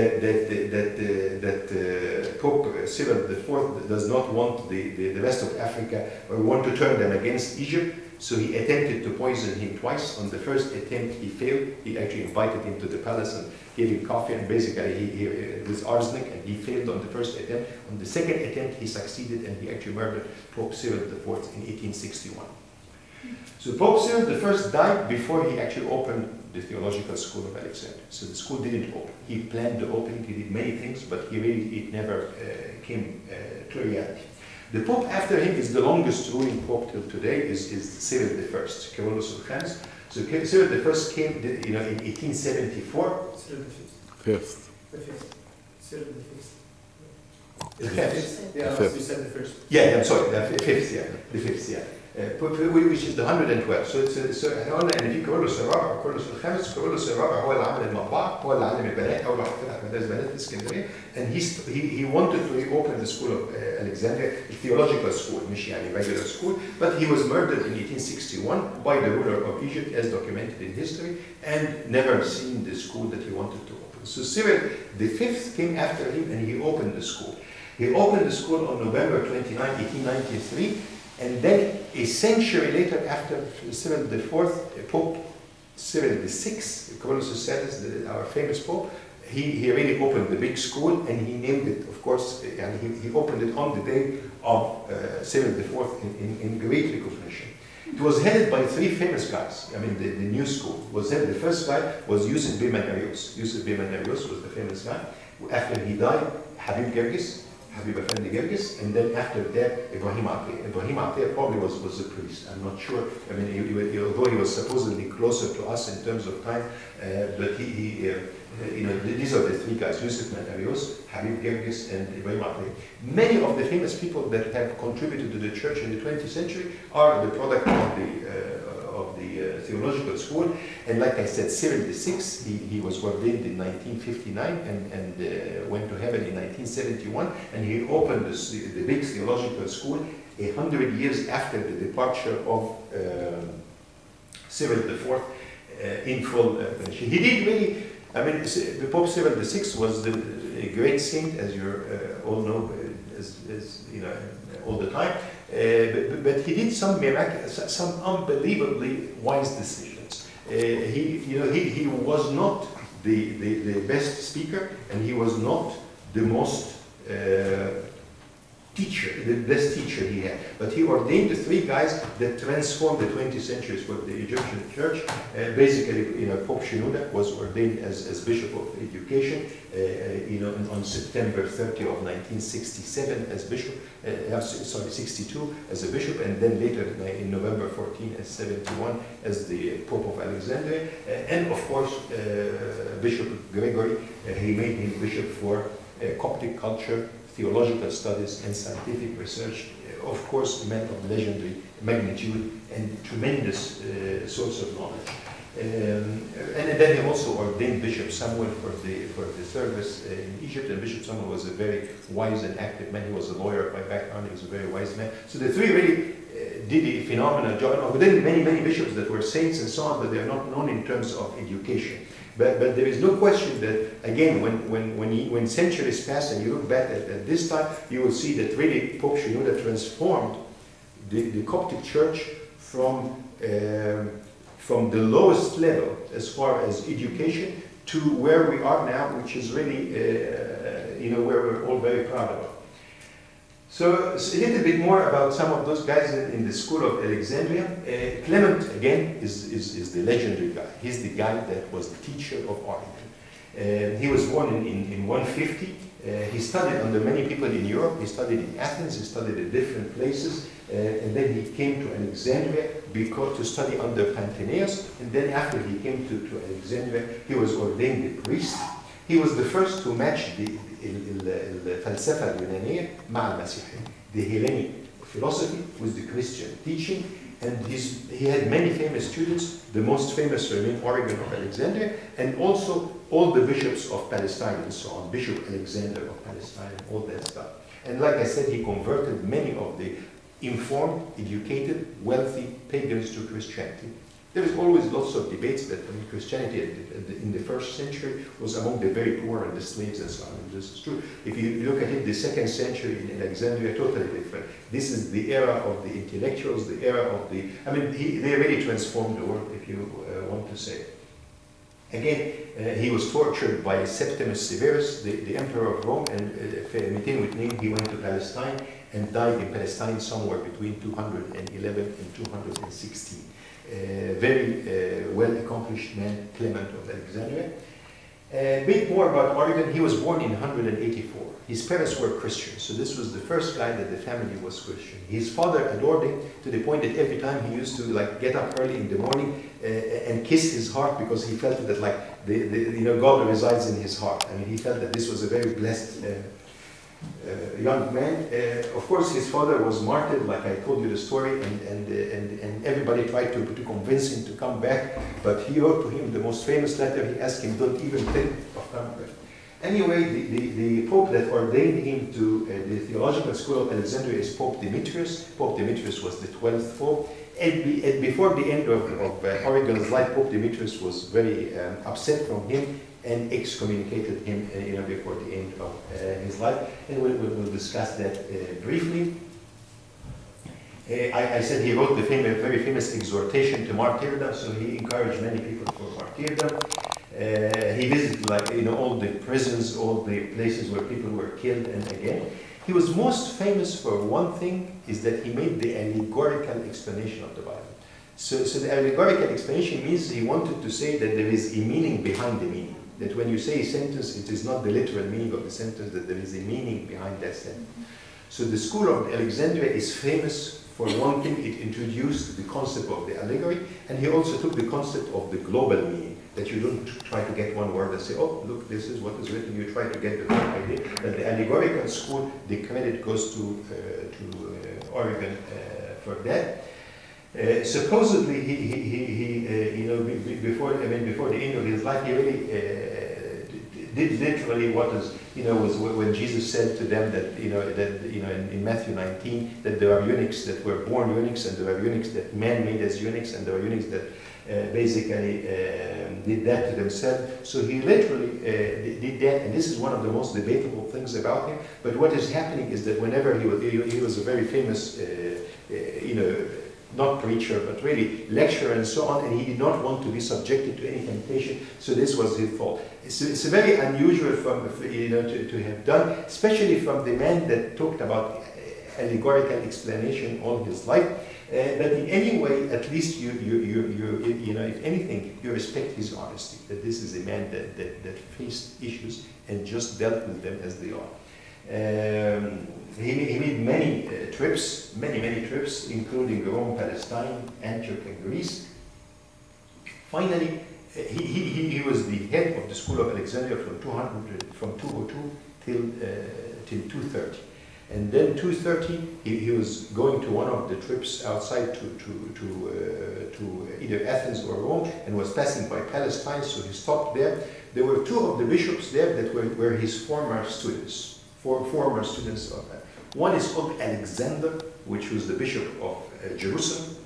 Speaker 1: Pope Cyril IV does not want the rest of Africa, or want to turn them against Egypt. So he attempted to poison him twice. On the first attempt, he failed. He actually invited him to the palace and gave him coffee, and basically he with arsenic, and he failed on the first attempt. On the second attempt, he succeeded, and he actually murdered Pope Cyril IV in 1861. So Pope Cyril I died before he actually opened the Theological School of Alexandria. So the school didn't open. He planned the opening, he did many things, but it never came to reality. The Pope after him is the longest ruling Pope till today, is Cyril I, Carolus Urgans. So Cyril I came in 1874.
Speaker 2: Fifth.
Speaker 3: The fifth. Cyril the fifth.
Speaker 1: The fifth.
Speaker 3: Yeah,
Speaker 2: The fifth.
Speaker 3: you said the first.
Speaker 1: Yeah, I'm sorry, the fifth, yeah. The fifth, yeah. which is the 112. So احنا قلنا ان في كورولوس الرابع وكورولوس الخامس. كورولوس الرابع هو اللي عمل المطبعه، هو اللي علم البنات، اول واحد فتح مدارس بنات في اسكندريه. And he wanted to reopen the school of Alexandria, a theological school, مش يعني regular school, but he was murdered in 1861 by the ruler of Egypt as documented in history, and never seen the school that he wanted to open. So Cyril the fifth came after him and he opened the school. He opened the school on November 29, 1893, and then a century later, after Cyril the fourth, Pope Cyril the sixth, Carolus II, our famous Pope, he really opened the big school, and he named it, of course, and he opened it on the day of Cyril the fourth in great recognition. It was headed by three famous guys. I mean, the new school was headed. The first guy was Yusuf B. Manarius. Yusuf B. Manarius was the famous guy. After he died, Habib Effendi Gergis, and then after that, Ibrahim Atiyah. Ibrahim Atiyah probably was a priest. I'm not sure. I mean, although he was supposedly closer to us in terms of time, but these are the three guys: Yusuf Manarius, Habib Gergis, and Ibrahim Atiyah. Many of the famous people that have contributed to the church in the 20th century are the product of the theological school. And like I said, Cyril the sixth, he was ordained in 1959 and went to heaven in 1971, and he opened the big theological school 100 years after the departure of Cyril the fourth in full. He did really, I mean, the Pope Cyril the sixth was a great saint, as you all know, as you know, all the time. But he did some some unbelievably wise decisions. He was not the best speaker, and he was not the most the best teacher he had. But he ordained the three guys that transformed the 20th century for the Egyptian church. Basically, Pope Shenouda was ordained as Bishop of Education, on September 30 of 1967 as Bishop, 62 as a Bishop, and then later in November 14 as 71 as the Pope of Alexandria. And of course, Bishop Gregory, he made him Bishop for Coptic culture, theological studies, and scientific research, of course, men of legendary magnitude and tremendous source of knowledge. And then he also ordained Bishop Samuel for the service in Egypt, and Bishop Samuel was a very wise and active man. He was a lawyer by background. He was a very wise man. So the three really did a phenomenal job. Within many bishops that were saints and so on, but they are not known in terms of education. But there is no question that, again, when centuries pass and you look back at this time, you will see that really Pope Shenouda transformed the Coptic Church from the lowest level as far as education to where we are now, which is really, where we're all very proud of. So a little bit more about some of those guys in the school of Alexandria. Clement, again, is the legendary guy. He's the guy that was the teacher of Origen. He was born in 150. He studied under many people in Europe. He studied in Athens. He studied at different places. And then he came to Alexandria to study under Pantaeus. And then after he came to Alexandria, he was ordained a priest. He was the first to match الفلسفة اليونانية مع المسيحية. The Hellenic philosophy with the Christian teaching, and he had many famous students. The most famous remain Origen of Alexandria, and also all the bishops of Palestine and so on, Bishop Alexander of Palestine, all that stuff. And like I said, he converted many of the informed, educated, wealthy pagans to Christianity. There is always lots of debates that Christianity in the first century was among the very poor and the slaves and so on. And this is true. If you look at it, the second century in Alexandria, totally different. This is the era of the intellectuals, the era of the, they really transformed the world, if you want to say. Again, he was tortured by Septimus Severus, the emperor of Rome, and he went to Palestine and died in Palestine somewhere between 211 and 216. Very well-accomplished man, Clement of Alexandria. A bit more about Origen. He was born in 184. His parents were Christians, so this was the first guy that the family was Christian. His father adored him to the point that every time he used to get up early in the morning and kiss his heart, because he felt that God resides in his heart. He felt that this was a very blessed young man. Of course, his father was martyred, like I told you the story, and everybody tried to convince him to come back, but he wrote to him the most famous letter. He asked him, don't even think of coming back. Anyway, the Pope that ordained him to the Theological School of Alexandria is Pope Demetrius. Pope Demetrius was the 12th Pope. And before the end of Origen's life, Pope Demetrius was very upset from him and excommunicated him before the end of his life. And we'll discuss that briefly. I said he wrote the very famous exhortation to martyrdom, so he encouraged many people for martyrdom. He visited all the prisons, all the places where people were killed, and again. He was most famous for one thing, is that he made the allegorical explanation of the Bible. So the allegorical explanation means he wanted to say that there is a meaning behind the meaning. That when you say a sentence, it is not the literal meaning of the sentence, that there is a meaning behind that sentence. So the school of Alexandria is famous for one thing. It introduced the concept of the allegory, and he also took the concept of the global meaning, that you don't try to get one word and say, oh, look, this is what is written. You try to get the whole idea. But the allegorical school, the credit goes to Origen for that. Supposedly, before the end of his life, he really did literally what is, was when Jesus said to them that, in Matthew 19, that there are eunuchs that were born eunuchs, and there are eunuchs that man made as eunuchs, and there are eunuchs that basically did that to themselves. So he literally did that, and this is one of the most debatable things about him. But what is happening is that whenever he was a very famous, not preacher, but really lecturer and so on, and he did not want to be subjected to any temptation, so this was his fault. It's very unusual to have done, especially from the man that talked about allegorical explanation all his life. But in any way, at least if anything, you respect his honesty. That this is a man that faced issues and just dealt with them as they are. He made many trips, many trips, including Rome, Palestine, Antioch, and Greece. Finally, he was the head of the School of Alexandria from 202 till 230. And then 230, he was going to one of the trips outside to either Athens or Rome, and was passing by Palestine, so he stopped there. There were two of the bishops there that were his former students. Former students of that. One is called Alexander, which was the bishop of Jerusalem,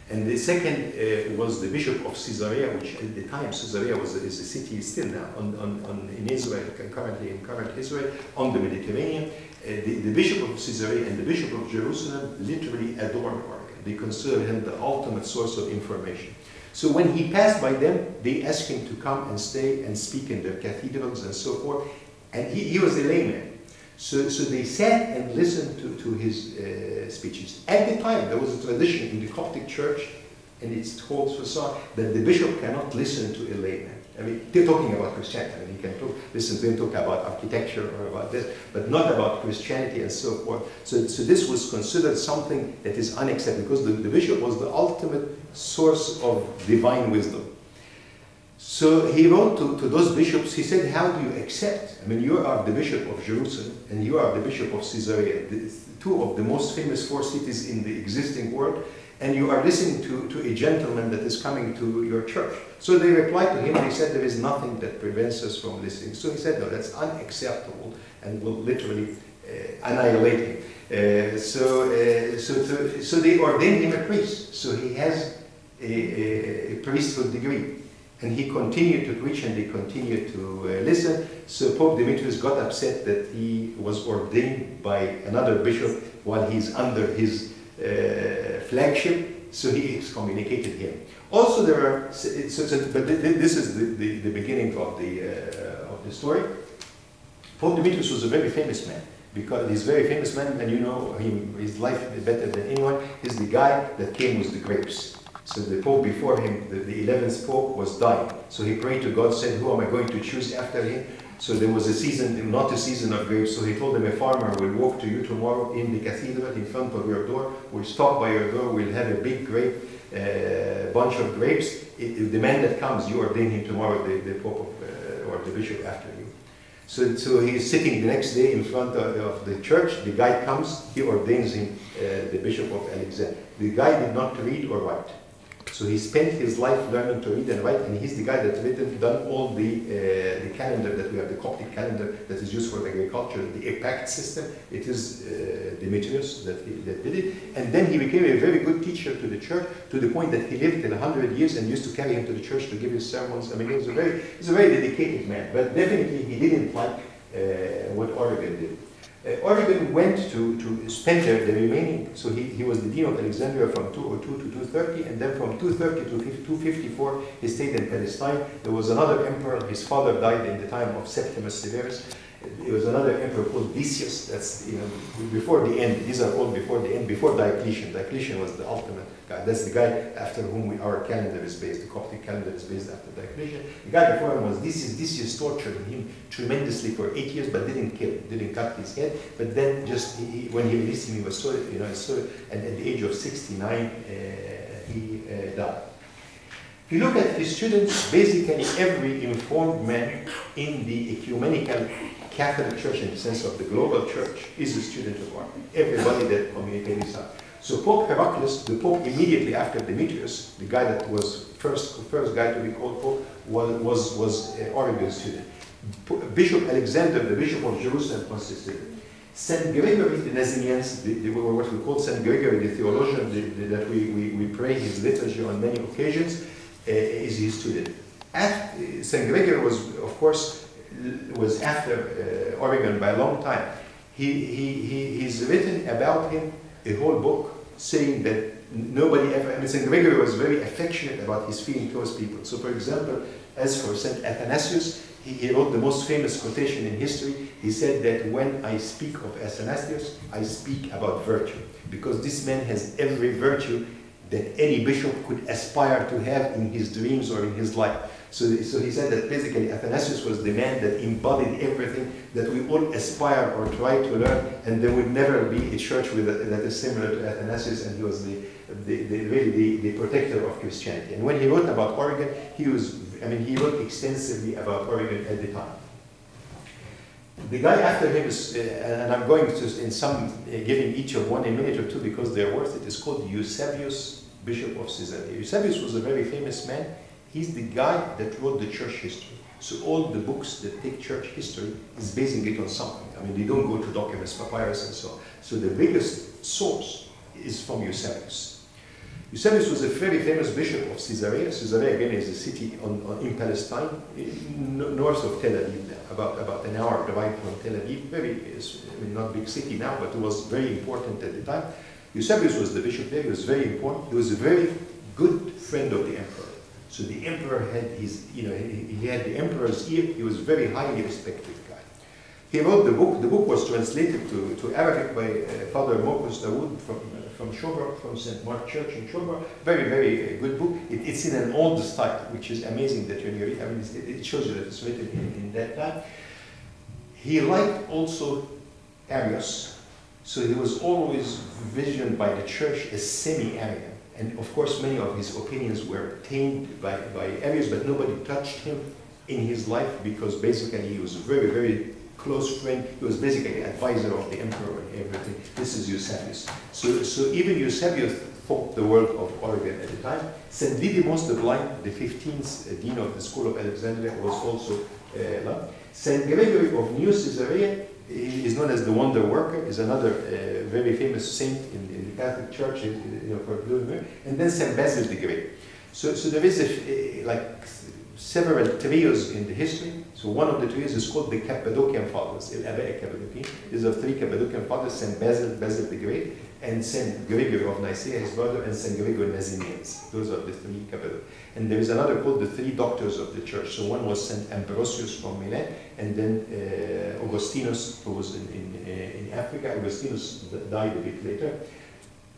Speaker 1: and the second was the bishop of Caesarea, which at the time Caesarea is a city still now in Israel, currently in current Israel, on the Mediterranean. The bishop of Caesarea and the bishop of Jerusalem literally adored Origen. They considered him the ultimate source of information. So when he passed by them, they asked him to come and stay and speak in their cathedrals and so forth. And he was a layman. So they sat and listened to his speeches. At the time, there was a tradition in the Coptic church, and it's told that the bishop cannot listen to a layman. I mean, they're talking about Christianity. I mean, he can listen to him talk about architecture or about this, but not about Christianity and so forth. So this was considered something that is unacceptable, because the bishop was the ultimate source of divine wisdom. So he wrote to those bishops, he said, how do you accept? I mean, you are the bishop of Jerusalem and you are the bishop of Caesarea, two of the most famous four cities in the existing world, and you are listening to a gentleman that is coming to your church. So they replied to him, they said, there is nothing that prevents us from listening. So he said, no, that's unacceptable, and will literally annihilate him. So they ordained him a priest. So he has a priesthood degree. And he continued to preach, and they continued to listen. So Pope Demetrius got upset that he was ordained by another bishop while he's under his flagship, so he excommunicated him. Also there are, but this is the beginning of the story. Pope Demetrius was a very famous man, because he's a very famous man, and you know him, his life is better than anyone. He's the guy that came with the grapes. So the Pope before him, the 11th Pope, was dying. So he prayed to God, said, who am I going to choose after him? So there was a season, not a season of grapes. So he told them, a farmer will walk to you tomorrow in the cathedral in front of your door. We'll stop by your door. We'll have a big grape, bunch of grapes. The man that comes, you ordain him tomorrow, the Pope or the bishop after you. So he's sitting the next day in front of the church. The guy comes, he ordains him the Bishop of Alexandria. The guy did not read or write. So he spent his life learning to read and write, and he's the guy that done all the calendar that we have, the Coptic calendar that is used for agriculture, the EPACT system. It is Demetrius that did it. And then he became a very good teacher to the church, to the point that he lived till 100 years and used to carry him to the church to give his sermons. I mean, he was a very dedicated man, but definitely he didn't like what Origen did. Origen went to spend the remaining, so he was the Dean of Alexandria from 202 to 230, and then from 230 to 254 he stayed in Palestine. There was another emperor, his father died in the time of Septimus Severus. There was another emperor called Decius, that's before the end, these are all before the end, before Diocletian. Diocletian was the ultimate guy, that's the guy after whom our calendar is based, the Coptic calendar is based after Diocletian. The guy before him was Decius. Decius tortured him tremendously for 8 years, but didn't kill him, didn't cut his head, but then just, when he released him, he was and at the age of 69, he died. If you look at his students, basically every informed man in the ecumenical Catholic Church, in the sense of the global church, is a student of Origen. Everybody that communicated this out. So Pope Heraclius, the Pope immediately after Demetrius, the guy that was first guy to be called Pope, was Origen's student. Bishop Alexander, the Bishop of Jerusalem, was his student. Saint Gregory the Nazianzus, what we call Saint Gregory the theologian, that we pray his liturgy on many occasions, is his student. Saint Gregory was, of course, was after Origen by a long time. He's written about him a whole book saying that nobody ever, I mean, St. Gregory was very affectionate about his feeling towards people. So for example, as for St. Athanasius, he wrote the most famous quotation in history. He said that when I speak of Athanasius, I speak about virtue, because this man has every virtue that any bishop could aspire to have in his dreams or in his life. So he said that basically Athanasius was the man that embodied everything that we all aspire or try to learn, and there would never be a church that is similar to Athanasius, and he was really the protector of Christianity. And when he wrote about Origen, he wrote extensively about Origen at the time. The guy after him is, and I'm going to, giving each of one a minute or two because they're worth it, is called Eusebius, Bishop of Caesarea. Eusebius was a very famous man. He's the guy that wrote the church history. So all the books that take church history is basing it on something. I mean, they don't go to documents, papyrus, and so on. So the biggest source is from Eusebius. Eusebius was a very famous bishop of Caesarea. Caesarea, again, is a city in Palestine, north of Tel Aviv now, about an hour drive from Tel Aviv. Not big city now, but it was very important at the time. Eusebius was the bishop there. He was very important. He was a very good friend of the emperor. So the emperor had he had the emperor's ear. He was a very highly respected guy. He wrote the book. The book was translated to Arabic by Father Mokus Dawood from Shobra, from St. Mark Church in Shobra. Very, very good book. It's in an old style, which is amazing that when you read, I mean, it shows you that it's written in that time. He liked also Arius, so he was always visioned by the church as semi-Arian. And of course, many of his opinions were tainted by Arius, but nobody touched him in his life because basically he was a very, very close friend. He was basically an advisor of the emperor and everything. This is Eusebius. So even Eusebius thought the world of Origen at the time. St. Didymus the Blind, the 15th dean of the School of Alexandria, was also St. Gregory of New Caesarea is known as the Wonder Worker, is another very famous saint in the Catholic Church, for doing it. And then St. Basil the Great. So there is like several trios in the history. So one of the trios is called the Cappadocian Fathers, El-Aba'i Cappadocian. These are three Cappadocian Fathers: St. Basil the Great, and St. Gregory of Nicaea, his brother, and St. Gregory Nazianzus. Those are the three Cappadocian. And there is another called the Three Doctors of the Church. So one was St. Ambrosius from Milan, and then Augustinus, who was in Africa. Augustinus died a bit later.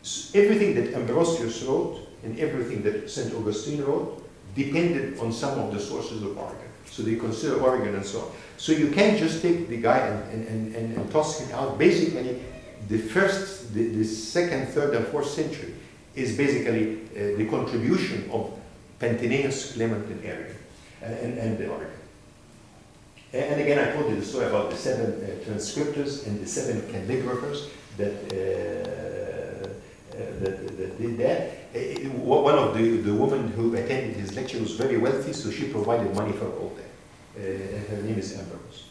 Speaker 1: So everything that Ambrosius wrote and everything that St. Augustine wrote depended on some of the sources of Origen. So they consider Origen and so on. So you can't just take the guy and toss him out. Basically, the second, third, and fourth century is basically the contribution of Pantaenus, Clement, and Arian, and the Origen. And again, I told you the story about the 7 transcriptors and the 7 calligraphers that did that. One of the women who attended his lecture was very wealthy, so she provided money for all that. And her name is Ambrose.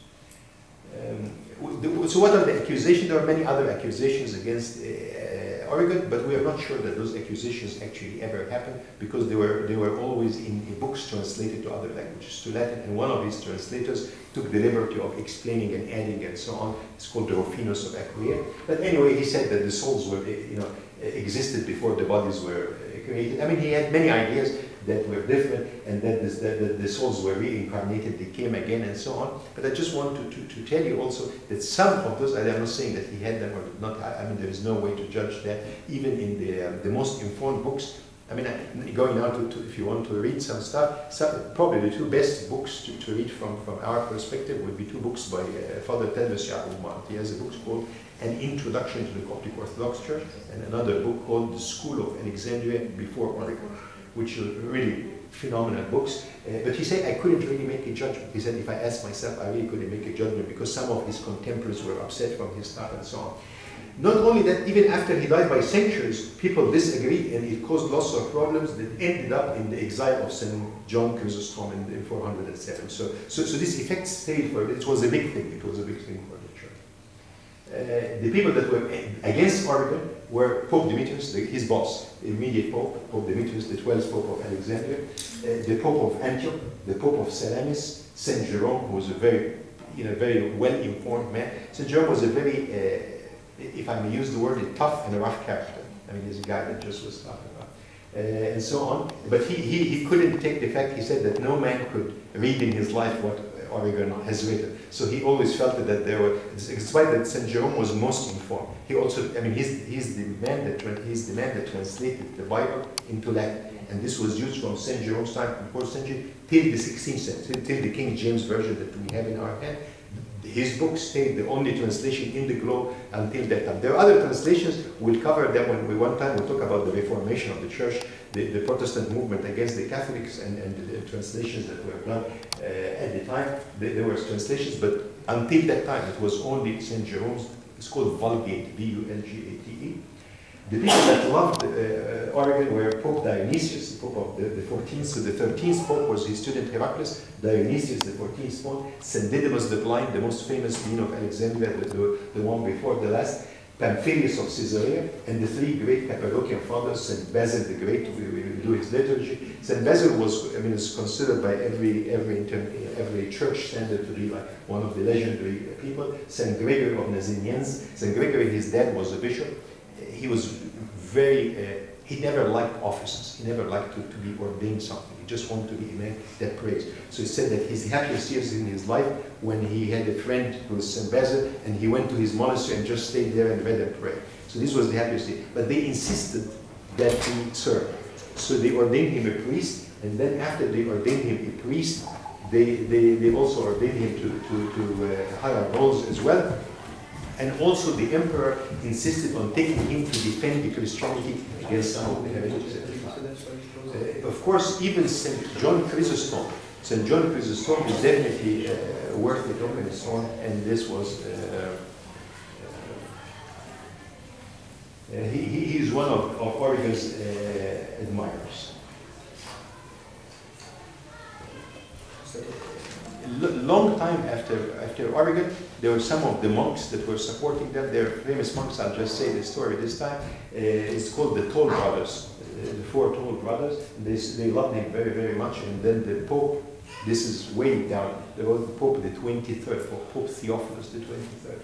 Speaker 1: So what are the accusations? There are many other accusations against Origen, but we are not sure that those accusations actually ever happened, because they were always in books translated to other languages, to Latin, and one of his translators took the liberty of explaining and adding and so on. It's called the Rufinus of Aquia. But anyway, he said that the souls were, existed before the bodies were created. I mean, he had many ideas that were different, and that the souls were reincarnated, they came again, and so on. But I just want to tell you also that some of those, I'm not saying that he had them or not, I mean, there is no way to judge that, even in the most informed books. I mean, going now to if you want to read some stuff, probably the 2 best books to read from our perspective would be 2 books by Father Tedros Yacoub. He has a book called An Introduction to the Coptic Orthodox Church, and another book called The School of Alexandria Before Origen, which are really phenomenal books. But he said, I couldn't really make a judgment. He said, if I asked myself, I really couldn't make a judgment, because some of his contemporaries were upset from his stuff and so on. Not only that, even after he died by centuries, people disagreed, and it caused lots of problems that ended up in the exile of St. John Chrysostom in 407. So this effect stayed for it. Was a big thing. It was a big thing for the church. The people that were against Origen were Pope Demetrius, his boss, immediate Pope, Pope Demetrius, the 12th Pope of Alexandria, the Pope of Antioch, the Pope of Salamis, St. Jerome, who was a very well-informed man. St. Jerome was a very, if I may use the word, a tough and a rough character. I mean, he's a guy that just was tough and rough. And so on. But he couldn't take the fact, he said that no man could read in his life what Origen has written. So he always felt that there were, despite that St. Jerome was most informed, he also, I mean, he's the man that translated the Bible into Latin. And this was used from St. Jerome's time, from the 4th century, till the 16th century, till the King James Version that we have in our hand. His book stayed the only translation in the globe until that time. There are other translations, we'll cover them when one time we'll talk about the Reformation of the Church, the Protestant movement against the Catholics, and the translations that were done at the time. There were translations, but until that time it was only St. Jerome's. It's called Vulgate, V-U-L-G-A-T-E. The people that loved Origen were Pope Dionysius, the Pope of the 14th. So the 13th Pope was his student Heraclius, Dionysius, the 14th Pope, St. Didymus the Blind, the most famous dean of Alexandria, the one before the last, Pamphilius of Caesarea, and the 3 great Cappadocian fathers, St. Basil the Great, we do his liturgy. St. Basil was, I mean, is considered by every church standard to be like one of the legendary people. St. Gregory of Nazianzus. St. Gregory, his dad was a bishop. He was very, he never liked offices. He never liked to be ordained something. He just wanted to be a man that prays. So he said that his happiest years in his life when he had a friend who was St. Basil, and he went to his monastery and just stayed there and read and prayed. So this was the happiest year. But they insisted that he serve. So they ordained him a priest, and then after they ordained him a priest, they also ordained him to higher roles as well. And also the emperor insisted on taking him to defend the Christianity against some of the heretics. Of course, even St. John Chrysostom. St. John Chrysostom is definitely worth it on its own, and this was, he is one of Origen's admirers. Long time after Origen, there were some of the monks that were supporting them. They're famous monks. I'll just say the story this time. It's called the Toll Brothers, the 4 Toll Brothers. They loved him very, very much. And then the Pope, this is way down, there was the Pope the 23rd, Pope Theophilus the 23rd.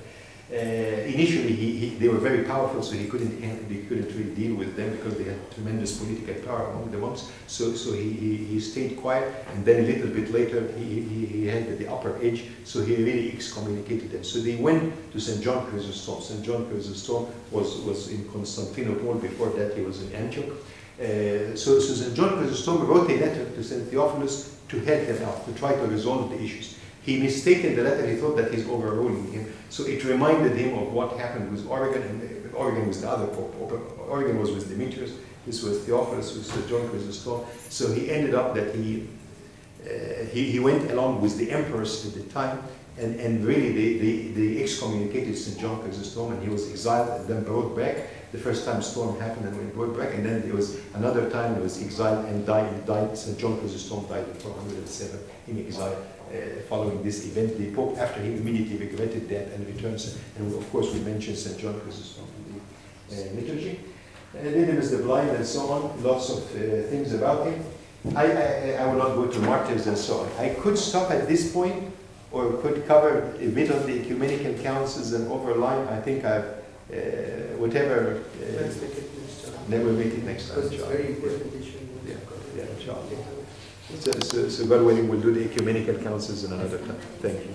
Speaker 1: Initially, they were very powerful, so he couldn't really deal with them because they had tremendous political power among the monks. So he stayed quiet, and then a little bit later he had the upper edge, so he really excommunicated them. So they went to St. John Chrysostom. St. John Chrysostom was in Constantinople. Before that, he was in Antioch. So St. John Chrysostom wrote a letter to St. Theophilus to help them out, to try to resolve the issues. He mistaken the letter. He thought that he's overruling him. So it reminded him of what happened with Origen, and Origen was the other Pope. Origen was with Demetrius. This was Theophilus, with St. John Chrysostom. So he ended up that he he went along with the emperors at the time, and really they excommunicated St. John Chrysostom, and he was exiled and then brought back. The first time storm happened and we brought back, and then there was another time he was exiled and died. St. John Chrysostom died in 407 in exile following this event. The Pope, after he immediately regretted that and returns, and of course we mentioned St. John Chrysostom in the liturgy. Didymus the Blind and so on, lots of things about him. I will not go to martyrs and so on. I could stop at this point, or could cover a bit of the ecumenical councils and overline. I think I've, whatever.
Speaker 3: Let's make it next time.
Speaker 1: Never make it next time.
Speaker 3: Because it's very important issue.
Speaker 1: Yeah, inshallah. So God willing, we'll do the ecumenical councils in another time. Thank you.